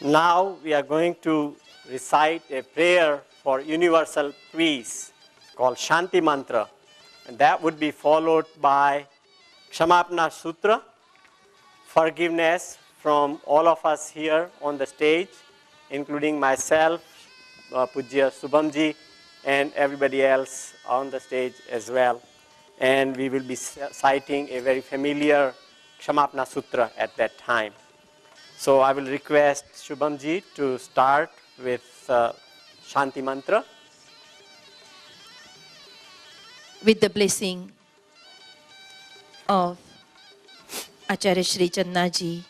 Now we are going to recite a prayer for universal peace called Shanti Mantra, and that would be followed by Kshamapana Sutra, forgiveness from all of us here on the stage, including myself, Pujya Subhamji, and everybody else on the stage as well. And we will be citing a very familiar Kshamapana Sutra at that time. So I will request Shubhamji to start with Shanti Mantra. With the blessing of Acharya Shri Channaji,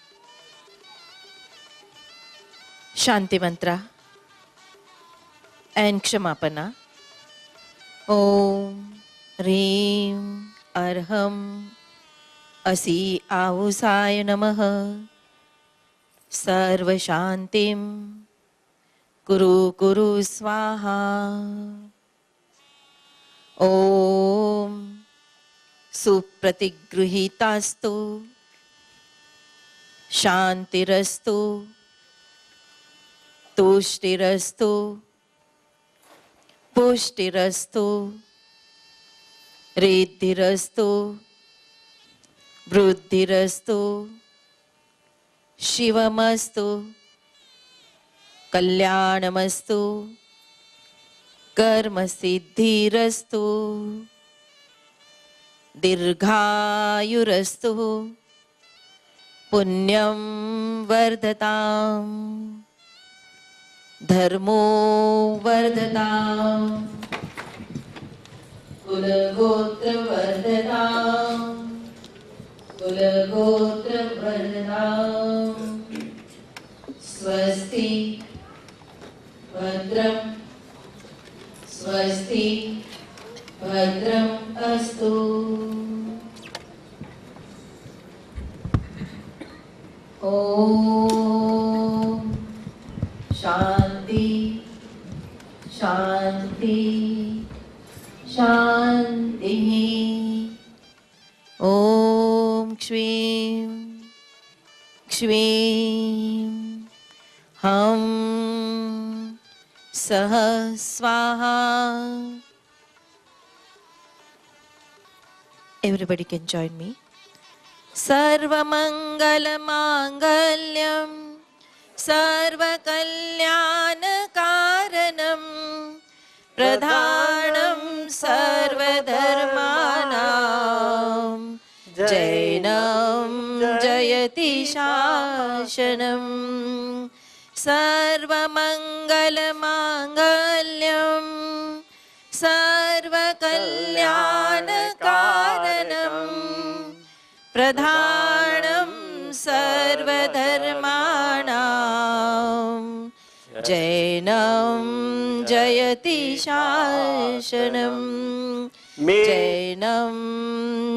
Shanti Mantra and Kshamapana. Om Reem Arham Asi Avusaya Namaha Sarva Shantim Kuru Kuru Swaha. Om Supratigruhitastu Shantirastu Tuštirastu Puštirastu Riddhirastu Vruddhirastu Shivamastu Kalyanamastu Karma Siddhirastu Dirghayurastu Punyam Vardhatam Dharmo Vardhatam Kulagotra Vardhatam Kulagotra Vardhatam Swasti Bhadram Swasti Bhadram Astu. Om Shanti Shanti Shanti. Om Kshvim Kshvim Ham Saha Swaha. Everybody can join me. Sarva Mangala Mangalyam Sarva Kalyana Karanam Pradhanam Sarva Dharmanam Jainam Jayati Shashanam. Sarva Mangala Mangalyam Sarva Kalyana Karanam Pradhanam Sarva Dharmanam Jainam Jayati Shashanam. Jainam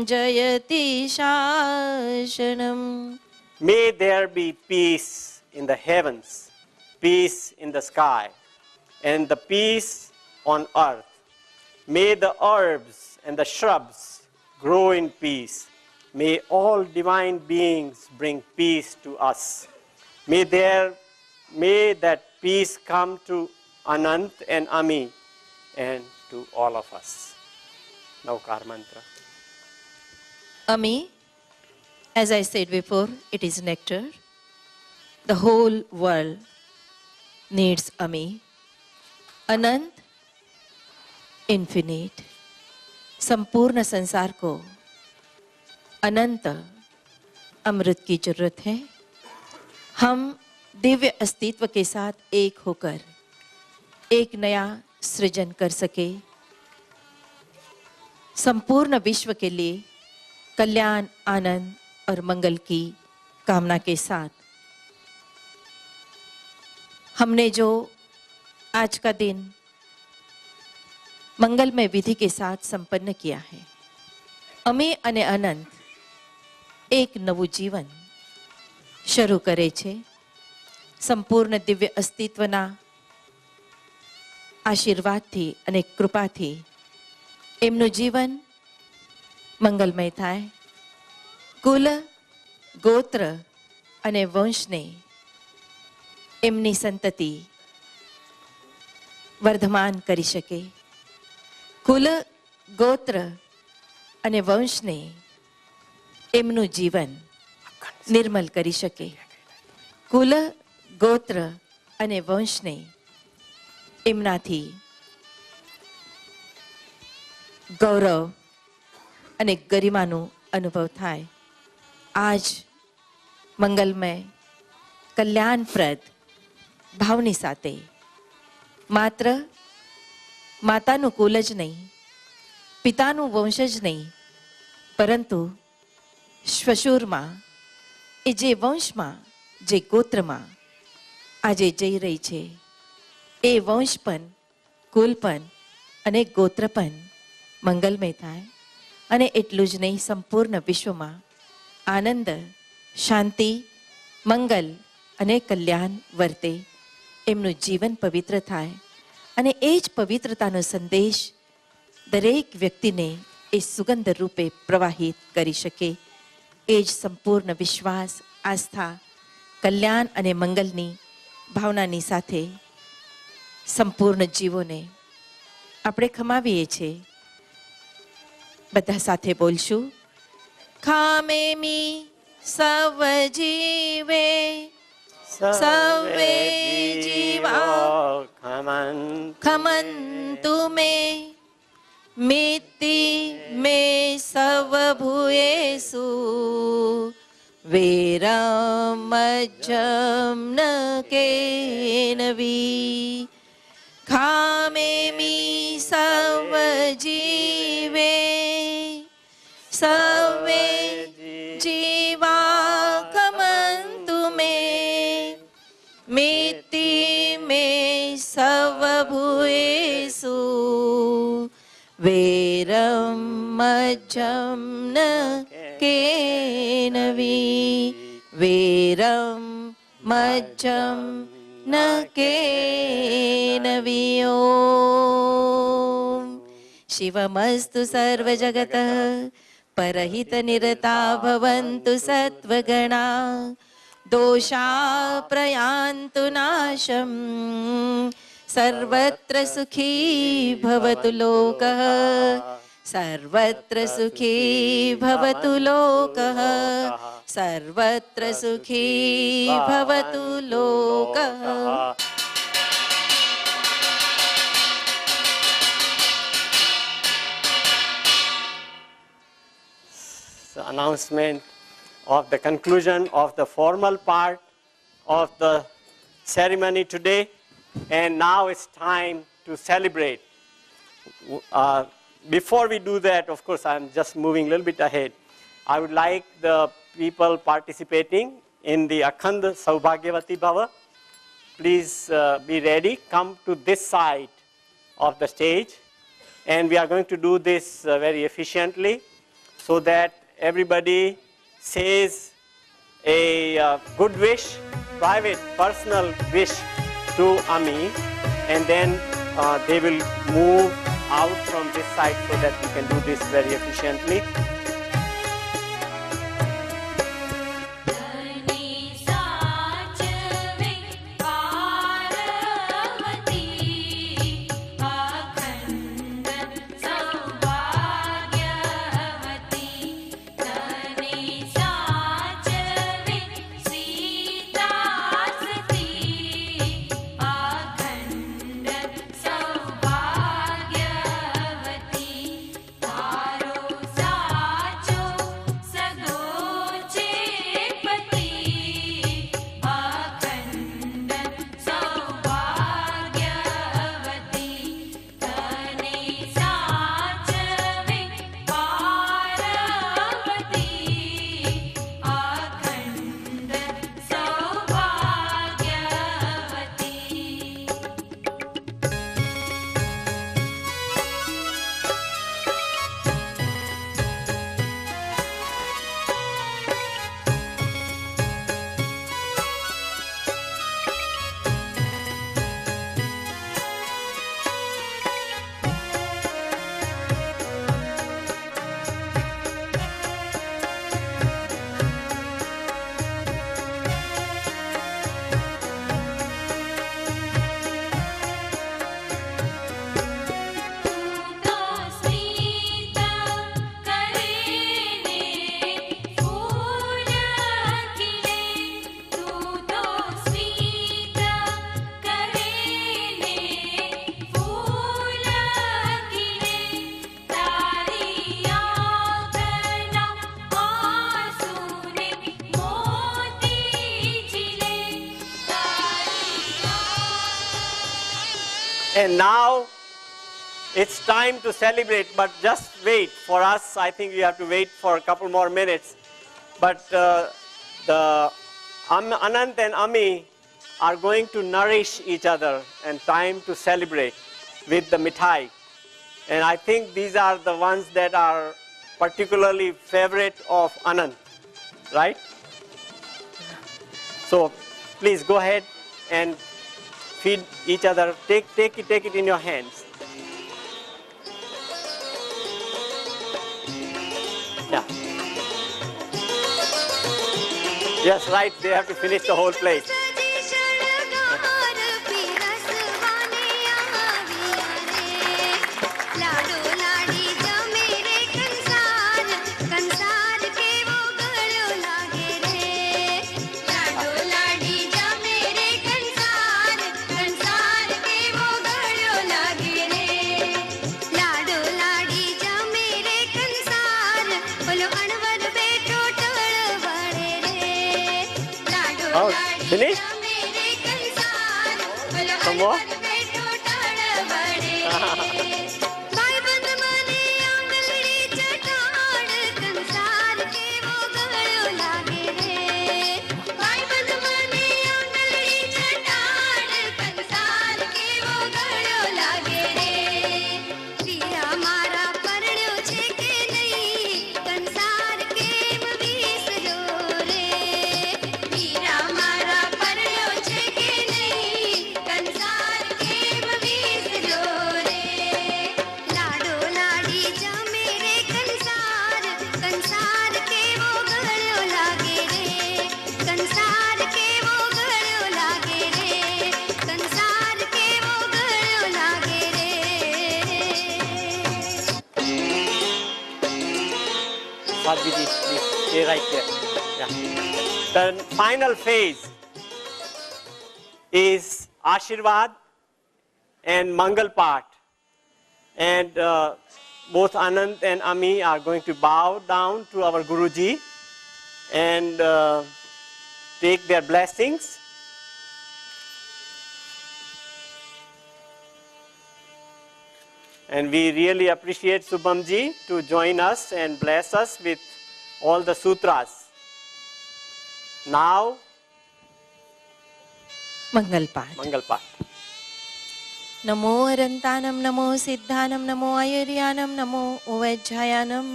Jayati Shashanam. May there be peace in the heavens, peace in the sky, and the peace on earth. May the herbs and the shrubs grow in peace. May all divine beings bring peace to us. May that peace come to Anant and Ami and to all of us. Naukar Mantra. Ami, as I said before, it is nectar. The whole world needs Ami. Anant, infinite. संपूर्ण संसार को अनंत अमृत की जरूरत है. हम दिव्य अस्तित्व के साथ एक होकर एक नया सृजन कर सके. संपूर्ण विश्व के लिए कल्याण, आनंद और मंगल की कामना के साथ हमने जो आज का दिन मंगलमय विधि के साथ संपन्न किया है. અમે અને અનંત એક નવું જીવન શરૂ કરે છે. સંપૂર્ણ દિવ્ય અસ્તિત્વના આશીર્વાદથી અને કૃપાથી એમનું જીવન મંગલમય થાય. કુલ, ગોત્ર અને વંશને એમની સંતતિ વર્ધમાન કરી શકે, કુલ ગોત્ર અને વંશને એમનું જીવન નિર્મલ કરી શકે, કુલ ગોત્ર અને વંશને એમનાથી ગૌરવ અને ગરિમાનું અનુભવ થાય. આજ મંગલમય કલ્યાણપ્રદ ભાવની સાથે માત્ર માતાનું કુલ જ નહીં, પિતાનું વંશ જ નહીં, પરંતુ શ્વશુરમાં એ જે વંશમાં, જે ગોત્રમાં આજે જઈ રહી છે, એ વંશ પણ, કુલ પણ અને ગોત્ર પણ મંગલમય થાય. અને એટલું જ નહીં, સંપૂર્ણ વિશ્વમાં આનંદ, શાંતિ, મંગલ અને કલ્યાણ વર્તે, એમનું જીવન પવિત્ર થાય. અને એ જ પવિત્રતાનો સંદેશ દરેક વ્યક્તિને એ સુગંધ રૂપે પ્રવાહિત કરી શકે. એ જ સંપૂર્ણ વિશ્વાસ, આસ્થા, કલ્યાણ અને મંગલની ભાવનાની સાથે સંપૂર્ણ જીવોને આપણે ખમાવીએ છીએ. બધા સાથે બોલશું. ખામેમી સવ જીવે સવે જીવા ખમંતુ મે મિતિ મે સવ ભૂયેસુ વેરમજ્જમ ન કેનવી. ખામેમી સવ જીવે સવે જીવા ખમંતુ મે મિતિ મે સવ ભૂયેસુ વેરમજ્જમ ન કેનવી વેરમજ્જમ ન કેનવી. ઓમ શિવમસ્તુ સર્વજગતઃ પરહિત નિરતા ભવન્તુ સત્વગણા દોષા પ્રયાન્તુ નાશમ સર્વત્ર સુખી ભવતુ લોકઃ સર્વત્ર સુખી ભવતુ લોકઃ સર્વત્ર સુખી ભવતુ લોકઃ. Announcement of the conclusion of the formal part of the ceremony today, and now it's time to celebrate. Before we do that, of course, I'm just moving a little bit ahead. I would like the people participating in the Akhand Saubhagyavati Bhava, please be ready, come to this side of the stage, and we are going to do this very efficiently so that everybody says a good wish, private, personal wish to Ami, and then they will move out from this side so that we can do this very efficiently. Sa And now it's time to celebrate, but just wait. For us, I think we have to wait for a couple more minutes. But the Anant and Ami are going to nourish each other and time to celebrate with the mithai. And I think these are the ones that are particularly favorite of Anant, right? So please go ahead and feed each other. Take it in your hands. Yeah. Yes, right. They have to finish the whole plate. Oh, finished? Some more? Sadhviji, please stay right there. Yeah. The final phase is Ashirvad and Mangal Part. And both Anand and Ami are going to bow down to our Guruji and take their blessings. And we really appreciate Subhamji to join us and bless us with all the sutras. Now, मंगल पाठ. Mangal Part. नमो अरंतानम नमो सिद्धानम नमो आयुर्यानम नमो ओवैज्झायानम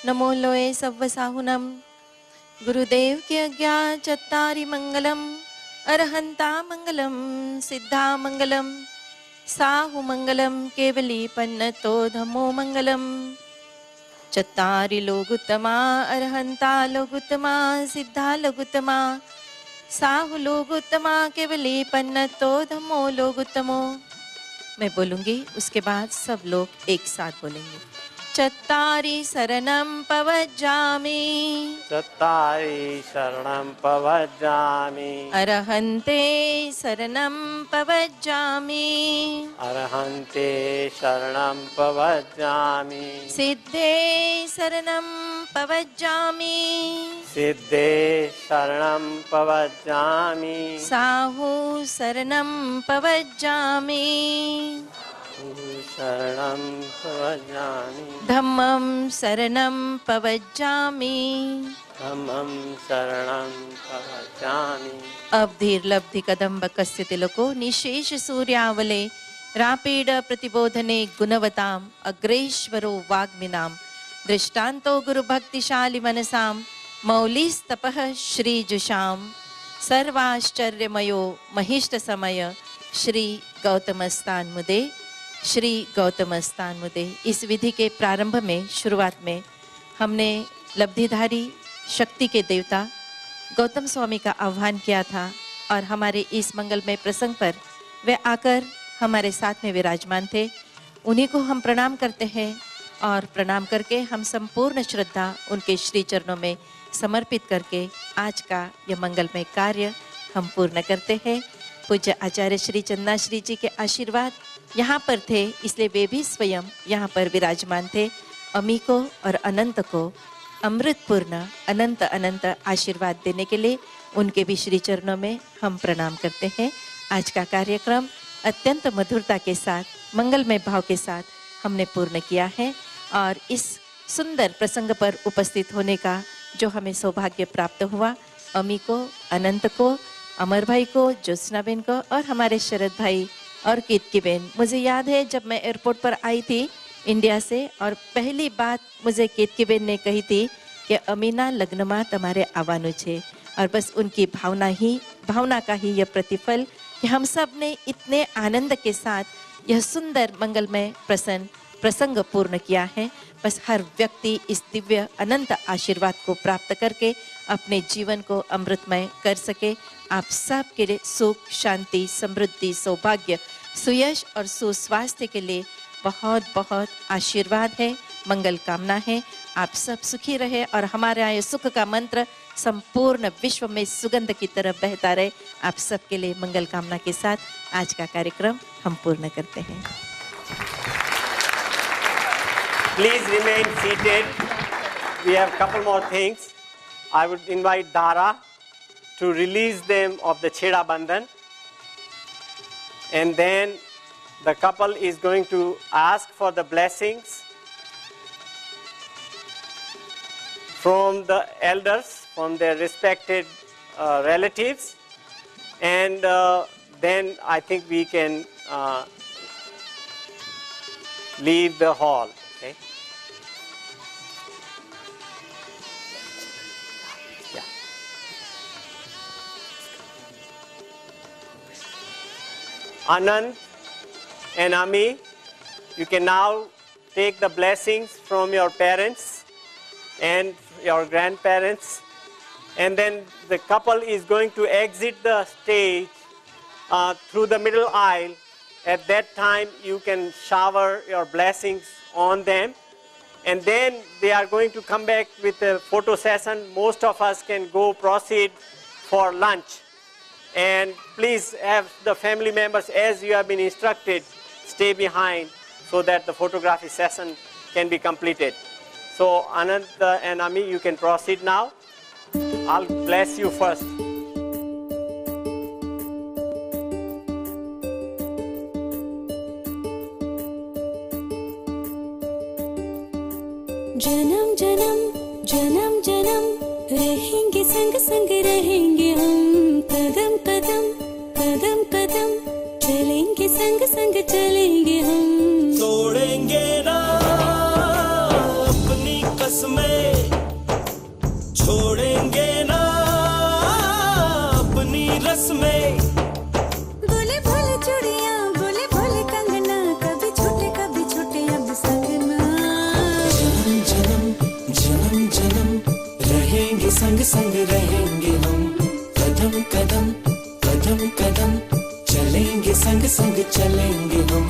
नमो लोए सव्वसाहुनम गुरुदेव के अज्ञा चत्तारि मंगलम अरहंता मंगलम सिद्धा मंगलम साहु मंगलम केवली पन्नतो धम्मो मंगलम चत्तारि लोगुत्तमा अरहंता लोगुत्तमा सिद्धा लोगुत्तमा साहु लोगुत्तमा केवली पन्नतो धम्मो लोगुत्तमो. मैं बोलूंगी, उसके बाद सब लोग एक साथ बोलेंगे. चत्तारि शरणं पवज्जामि Chattari Sharanam Pavajjami अरहन्ते शरणं पवज्जामि Arahante Sharanam Pavajjami सिद्धे शरणं पवज्जामि Siddhe Sharanam Pavajjami साहु शरणं पवज्जामि Sharanam Pavajjami धम्मं शरणं पवज्जामि. Dhammam Sharanam Pavajjami. अवधीर लब्धि कदंब कस्य तिलको निशेष सूर्यावले रापीड प्रतिबोधने गुणवताम अग्रेश्वरो वाग्मिनाम दृष्टांतो गुरु भक्तिशाली मनसाम मौलिस्तपः श्रीजुषाम सर्वाश्चर्यमयो महिष्ट समय श्री गौतमस्तान मुदे. श्री गौतमस्तान मुदे. इस विधि के प्रारंभ में, शुरुआत में हमने लब्धिधारी शक्ति के देवता गौतम स्वामी का आह्वान किया था और हमारे इस मंगलमय प्रसंग पर वे आकर हमारे साथ में विराजमान थे. उन्हीं को हम प्रणाम करते हैं और प्रणाम करके हम संपूर्ण श्रद्धा उनके श्री चरणों में समर्पित करके आज का यह मंगलमय कार्य हम पूर्ण करते हैं. पूज्य आचार्य श्री चंदाश्री जी के आशीर्वाद यहाँ पर थे, इसलिए वे भी स्वयं यहाँ पर विराजमान थे. अमी को और अनंत को अमृतपूर्ण अनंत अनंत आशीर्वाद देने के लिए उनके भी श्री चरणों में हम प्रणाम करते हैं. आज का कार्यक्रम अत्यंत मधुरता के साथ, मंगलमय भाव के साथ हमने पूर्ण किया है। और इस सुंदर प्रसंग पर उपस्थित होने का जो हमें सौभाग्य प्राप्त हुआ, अमी को, अनंत को, अमर भाई को, ज्योत्सनाबेन को और हमारे शरद भाई और कीर्ति बेन। मुझे याद है जब मैं एयरपोर्ट पर आई थी इंडिया से, और पहली बात मुझे कीर्ति बेन ने कही थी कि अमीना लग्नमा तमारे आवानु छे। और बस उनकी भावना का ही यह प्रतिफल कि हम सब ने इतने आनंद के साथ यह सुंदर मंगलमय प्रसंग पूर्ण किया है। बस हर व्यक्ति इस दिव्य अनंत आशीर्वाद को प्राप्त करके अपने जीवन को अमृतमय कर सके। आप सब के लिए सुख, शांति, समृद्धि, सौभाग्य, सुयश और सुस्वास्थ्य के लिए बहुत बहुत आशीर्वाद है, मंगल कामना है। आप सब सुखी रहे और हमारा ये सुख का मंत्र संपूर्ण विश्व में सुगंध की तरह बहता रहे। आप सबके लिए मंगल कामना के साथ आज का कार्यक्रम हम पूर्ण करते हैं। Please remain seated. We have a couple more things. I would invite Dara to release them of the Chheda Bandhan. And then the couple is going to ask for the blessings from the elders, from their respected relatives. And then I think we can leave the hall. Okay? Yeah. Anand and Ami, you can now take the blessings from your parents and your grandparents, and then the couple is going to exit the stage through the middle aisle. At that time, you can shower your blessings on them, and then they are going to come back with a photo session. Most of us can go proceed for lunch. And please have the family members, as you have been instructed, stay behind so that the photography session can be completed. So Anand and Ami, you can proceed now. I'll bless you first. जन्म जन्म जन्म जन्म रहेंगे संग संग रहेंगे हम, कदम कदम कदम कदम चलेंगे संग संग चलेंगे हम। तोड़ेंगे ना अपनी कसमें, छोड़ेंगे ना अपनी रस्में। बोले भोले चूड़ियां, बोले भोले कंगना, कभी छूटे अब संगना। जन्म जन्म जन्म जन्म रहेंगे संग संग रहेंगे हम, कदम कदम कदम कदम चलेंगे संग संग चलेंगे हम।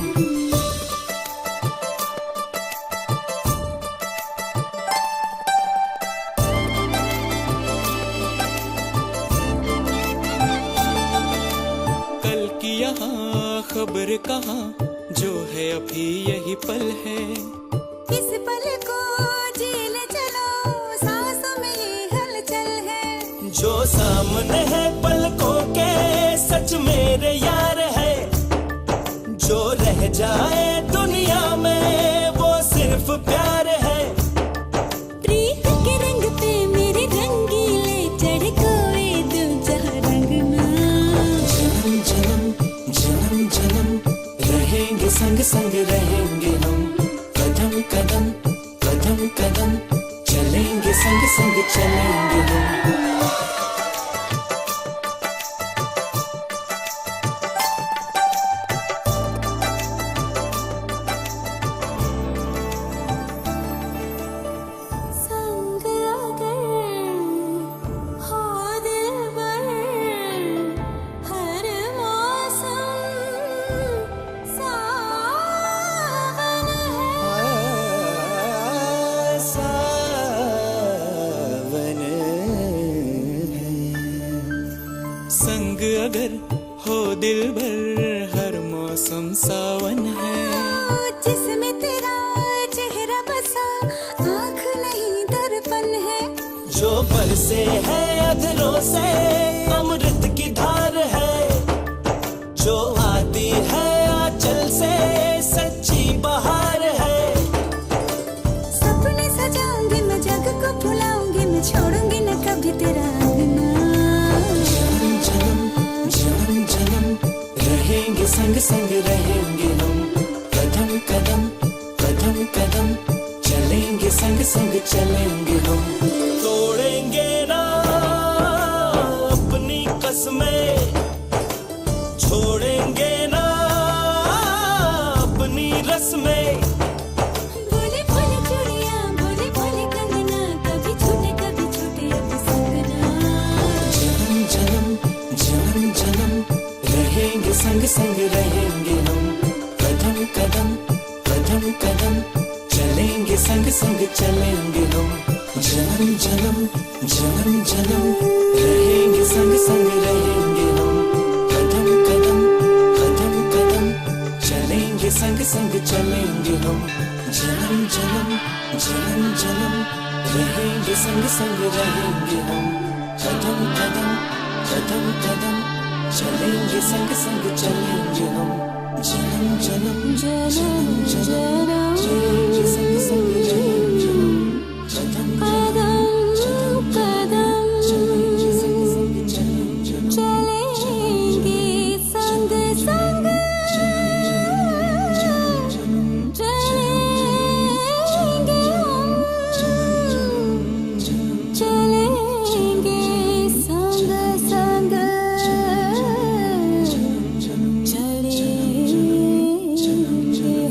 कल की यहाँ खबर कहाँ, जो है अभी यही पल है। इस पल को जी ले चलो, सांसों में ये हलचल है। जो सामने है पलकों के सच मेरे यार है, जो रह जाए दुनिया में वो सिर्फ प्यार है। प्रीत के रंग पे मेरे रंगीले चढ़ कोई दूजा रंगना। जन्म जन्म जन्म जन्म रहेंगे संग संग रहेंगे हम, कदम कदम कदम कदम चलेंगे संग संग चलेंगे हम। संग अगर हो दिलबर, हर मौसम सावन है। सावन संग अगर हो दिल भर, हर मौसम सावन है। जिसमें तेरा चेहरा बसा, आँख नहीं दर्पण है। जो बरसे है अधरों से अमृत की धार है, जो आती है रहेंगे संग संग रहेंगे हम, कदम कदम कदम कदम चलेंगे संग संग चलेंगे हम। तोड़ेंगे ना अपनी कसमें, छोड़ेंगे ना अपनी रस्में। भोले भोले चूड़िया भोले भोले कंगना, कभी छूटे अब संगना। जन्म जन्म जन्म जन्म रहेंगे संग संग रहेंगे हम, कदम कदम कदम कदम चलेंगे संग संग चलेंगे हम। जन्म जन्म जन्म जन्म रहेंगे संग संग रहेंगे हम, कदम कदम कदम कदम चलेंगे संग संग चलेंगे हम। जन्म जन्म जन्म जन्म रहेंगे संग संग रहेंगे हम, कदम कदम कदम कदम चलेंगे संग संग चलेंगे हम। जन्म जन्म जन्म जन्म चलेंगे संग संग रहेंगे हम, कदम कदम कदम चलेंगे संग संग चलेंगे हम। चलेंगे संग संग चलेंगे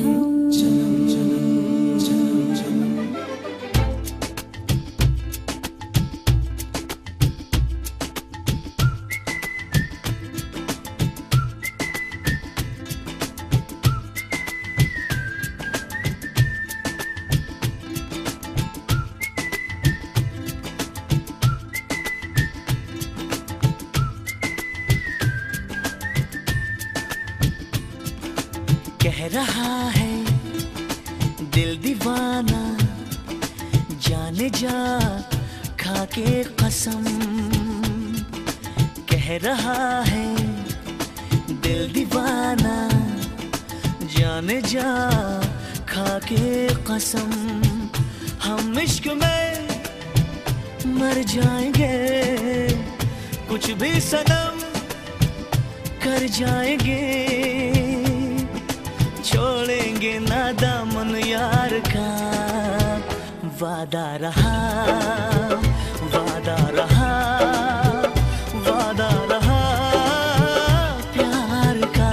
हम, चलेंगे संग संग चलेंगे हम। कह रहा है दिल दीवाना, जाने जा खा के कसम। कह रहा है दिल दीवाना, जाने जा खा के कसम। हम इश्क में मर जाएंगे, कुछ भी सनम कर जाएंगे। छोड़ेंगे ना दामन यार का, वादा रहा वादा रहा वादा रहा प्यार का।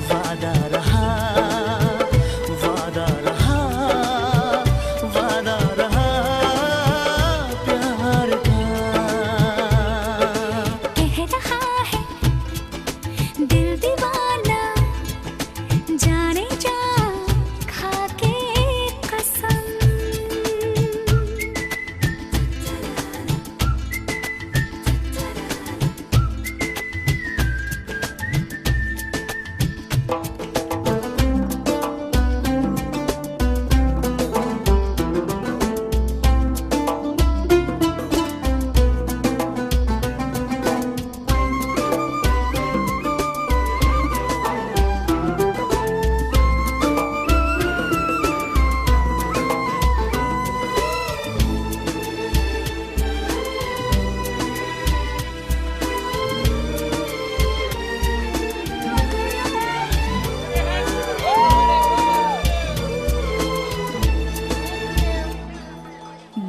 वादा रहा वादा रहा वादा रहा प्यार का। कह रहा है दिल दीवाना, जाने जा खा के कसम।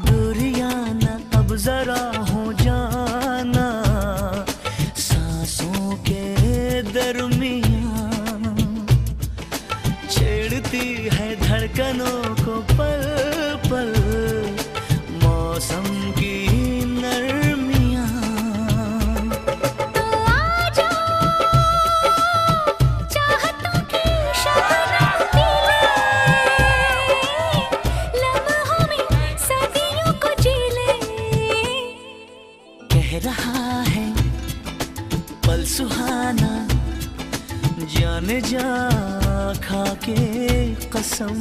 दूरियां न अब जरा हो जाना, सांसों के दरमियां छेड़ती है धड़कनों को पल पल मौसम की नरमियां। तो आजा चाहतों की शबनम पीले, लम्हों में सदियों को जी ले। कह रहा है पल सुहाना, जाने जा खा के कसम।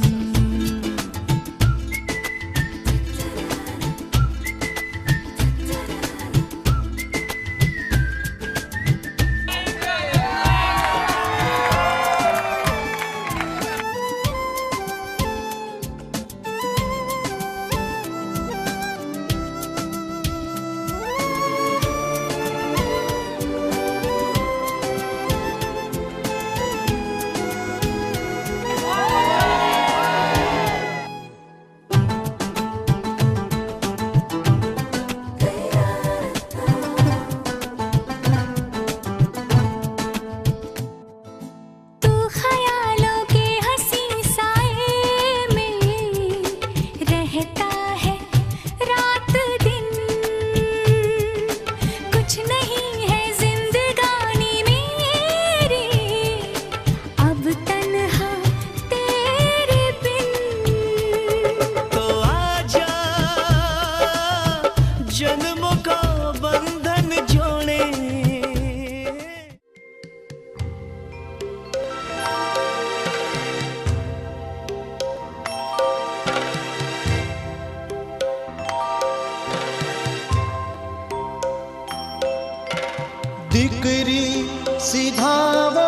सीधावो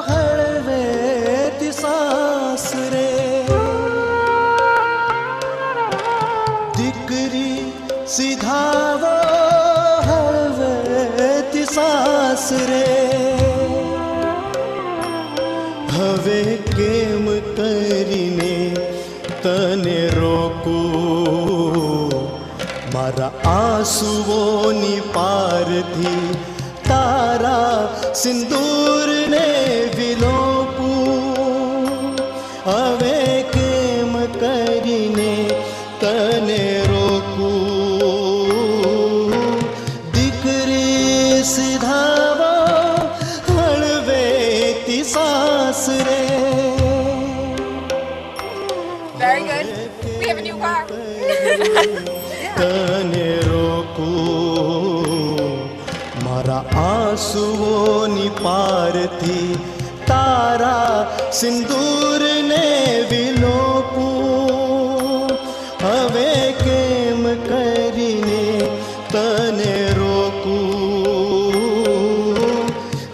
हळवेती सासरे दीकरी सीधावो हळवेती सासरे હવે કેમ કરીને તને રોકું મારા આંસુઓની પારથી તારા સિંદૂરને વિલોપું હવે કેમ કરીને તને રોકું દીકરી સીધાવા હળવેતી સાસરે Very good. We have a new car. તને રોકું મારા આંસુઓની પારથી તારા સિંદૂરને વિલોપું હવે કેમ કરીને તને રોકું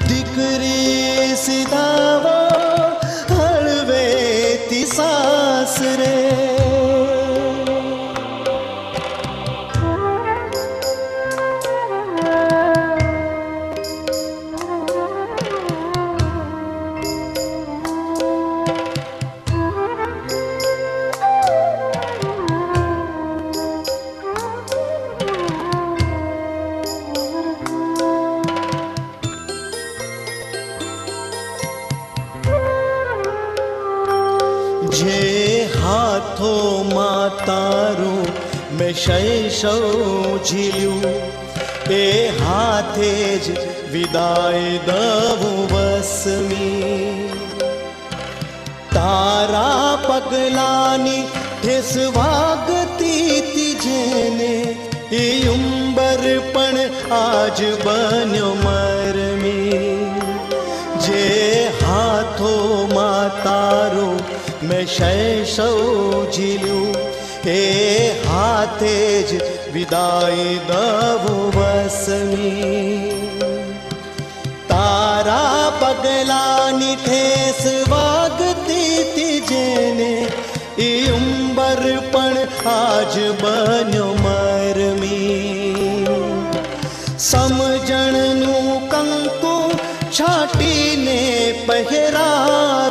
દીકરી સીધાવા હળવેતી સાસરે જે હાથોમાં તારું મેં શૈશવ ઝીલ્યું એ હાથે જ વિદાય દઉં વસમી તારા પગલાની ઠેસ વાગતી જેને એ ઉંબર પણ આજ બન્યો મરમી જે હાથોમાં તારું મેં શૈશવ ઝીલ્યું એ હાથે જ વિદાય દઉં વસમી તારા પગલાની ઠેસ વાગતી જેને એ ઉંબર પણ આજ બન્યો મરમી સમજણનું કંકુ છાટીને પહેરા